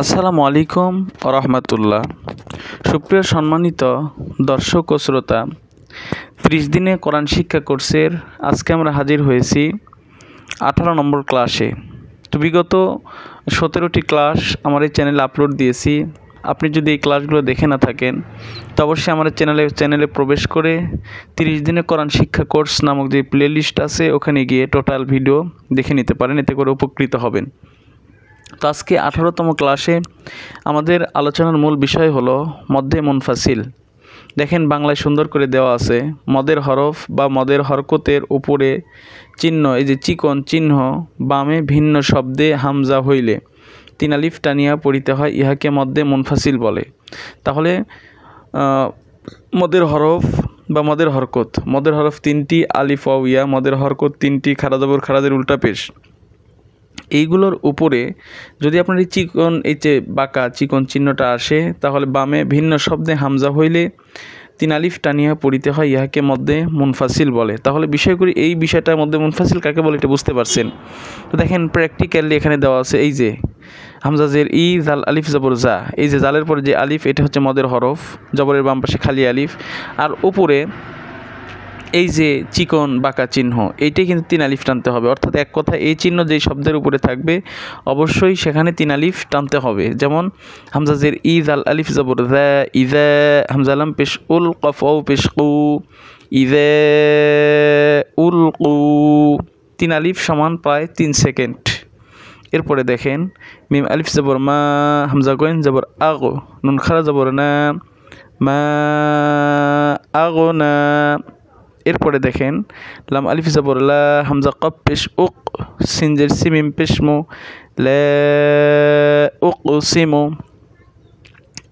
আসসালামু আলাইকুম ওয়া রাহমাতুল্লাহ। সুপ্রিয় সম্মানিত দর্শক ও শ্রোতা, 30 দিনে কোরআন শিক্ষা কোর্সের আজকে আমরা হাজির হয়েছি 18 নম্বর ক্লাসে। তো বিগত 17টি ক্লাস আমার এই চ্যানেলে আপলোড দিয়েছি। আপনি যদি এই ক্লাসগুলো দেখে না থাকেন তো অবশ্যই আমার চ্যানেলে প্রবেশ করে 30 দিনে কোরআন শিক্ষা কোর্স নামক যে প্লেলিস্ট আছে ওখানে গিয়ে টোটাল ভিডিও দেখে নিতে পারেন, এতে করে উপকৃত হবেন। তো আজকে 18তম ক্লাসে আমাদের আলোচনার মূল বিষয় হলো মদ্দে মুনফাসিল। দেখেন বাংলায় সুন্দর করে দেওয়া আছে, মদের হরফ বা মদের হরকতের উপরে চিহ্ন, এই যে চিকন চিহ্ন বামে ভিন্ন শব্দে হামজা হইলে 3 আলিফ টানিয়া পড়িতে হয়, ইহাকে মদ্দে মুনফাসিল বলে। তাহলে মদের হরফ বা মদের হরকত, মদের হরফ 3টি, আলিফ ওয়াও ইয়া, মদের হরকত 3টি, খাড়া জবর খাড়াদের উল্টা পেশ, এইগুলোর উপরে যদি আপনার এই যে বাঁকা চিকন চিহ্নটা আসে তাহলে বামে ভিন্ন শব্দে হামজা হইলে 3 আলিফ টানিয়া পড়িতে হয়, ইহাকে মদ্দে মুনফাসিল বলে। তাহলে বিষয় করি এই বিষয়টার মধ্যে মুনফাসিল কাকে বলে এটা বুঝতে পারছেন। তো দেখেন প্র্যাকটিক্যালি এখানে দেওয়া আছে, এই যে হামজা জের ই, জাল আলিফ জবর জা, এই যে জালের পরে যে আলিফ এটা হচ্ছে মদের হরফ, জবরের বাম পাশে খালি আলিফ, আর উপরে এই যে চিকন বাঁকা চিহ্ন এইটাই কিন্তু 3 আলিফ টানতে হবে। অর্থাৎ এক কথা এই চিহ্ন যেই শব্দের উপরে থাকবে অবশ্যই সেখানে 3 আলিফ টানতে হবে। যেমন হামজা জের ই, জাল আলিফ জবর জা, ইজা, হামজা লাম পেশ উল, কফ ও পেশ কু, ইজা উল কু, 3 আলিফ সমান প্রায় 3 সেকেন্ড। এরপরে দেখেন মিম আলিফ জবর মা, হামজা গইন জবর আগ, নুন খারা জবর না, মা আগো না। এরপরে দেখেন লাম আলিফ জবর লা, হামজা কফ পেশ উক, সিন জের সি, মিম পেশ মু, লা উকসিমু।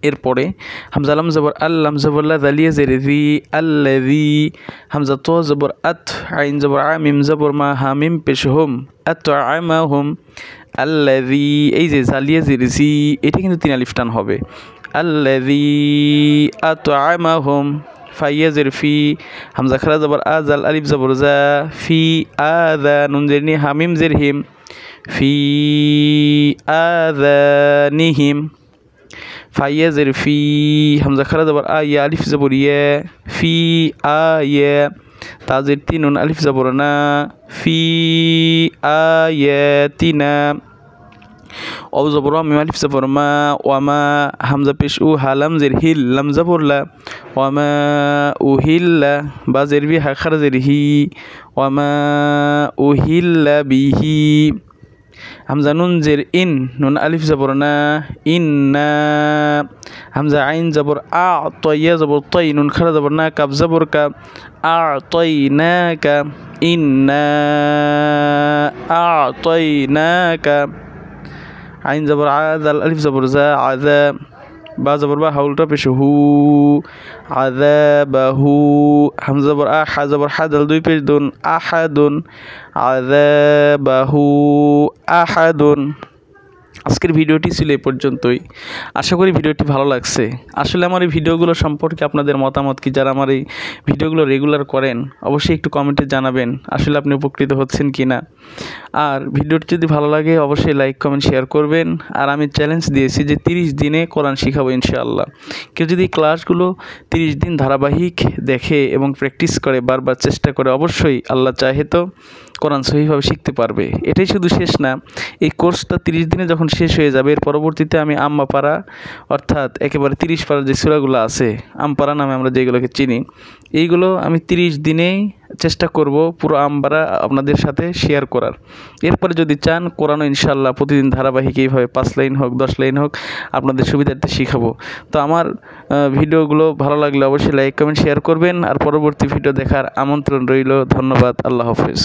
এরপরে হামজা লাম জবর আল, লাম জবর লা, দালিয়া জের জি, আল্লাযী, হামজা তো জবর আত, আইন জবর আ, মিম জবর মা, হা মিম পেশ হুম, আতআমাহুম, আল্লাযী, এই যে জালিয়া জের জি এটা কিন্তু 3 আলিফ টান হবে, আল্লাযী আতআমাহুম। ফাইয়া জের ফি, হামজা খারা জবর আ, জাল আলিফ জবর জা, ফি আযা, নুন জের নি, হামিম জের হিম, ফি আযানিহিম। ফাইয়া জের ফি, হামজা খারা জবর আ, ইয়া আলিফ জবর ইয়া, ফি আয়া, তা জের তি, নুন আলিফ জবর না, ফি আয়াতিনা। ও জবর মিম আলিফ জবর মা, ওয়ামা, হামজা পেশ উ, হালাম জের হিল, লাম জবর লা, ওয়ামা উহিল্লা, বা জের বি, হা খারা জের হি, ওয়ামা উহিল্লা বিহি। হামজা নুন জের ইন, নুন আলিফ জবর না, ইন্না, হামজা আইন জবর আ, তয়া জবর তই, নুন খারা জবর না, কাব জবর কা, আ'তাইনাকা, ইন্না আ'তাইনাকা। আইন জবর আ, জাল আলিফ জবর জা, আযা, বা জবর বা, হাউলটা পেশ হু, আযাবাহু, হামজা জবর আ, হা জবর হা, জাল 2 পেশ দুন, আহাদুন, আযাবাহু আহাদুন। আজকের ভিডিওটি ছিল এই পর্যন্তই। আশা করি ভিডিওটি ভালো লাগছে। আসলে আমার এই ভিডিওগুলো সম্পর্কে আপনাদের মতামত কি, যারা আমার এই ভিডিওগুলো রেগুলার করেন অবশ্যই একটু কমেন্টে জানাবেন আসলে আপনি উপকৃত হচ্ছেন কি না। আর ভিডিওটি যদি ভালো লাগে অবশ্যই লাইক কমেন্ট শেয়ার করবেন। আর আমি চ্যালেঞ্জ দিয়েছি যে 30 দিনে কোরআন শিখাবো ইনশাআল্লাহ। কেউ যদি ক্লাসগুলো 30 দিন ধারাবাহিক দেখে এবং প্র্যাকটিস করে, বারবার চেষ্টা করে, অবশ্যই আল্লাহ চাহে তো কোরআন সহিভাবে শিখতে পারবে। এটাই শুধু শেষ না, এই কোর্সটা 30 দিনে যখন শেষ হয়ে যাবে এর পরবর্তীতে আমি আম্মা পারা, অর্থাৎ একেবারে 30 পারার যে সূরাগুলো আছে, আমপারা নামে আমরা যেগুলোকে চিনি, এইগুলো আমি 30 দিনেই চেষ্টা করব পুরো আমপারা আপনাদের সাথে শেয়ার করার। এরপরে যদি চান কোরআনও ইনশাআল্লাহ প্রতিদিন ধারাবাহিক এইভাবে 5 লাইন হোক 10 লাইন হোক আপনাদের সুবিধার্থে শিখাবো। তো আমার ভিডিওগুলো ভালো লাগলে অবশ্যই লাইক কমেন্ট শেয়ার করবেন। আর পরবর্তী ভিডিও দেখার আমন্ত্রণ রইল। ধন্যবাদ। আল্লাহ হাফেজ।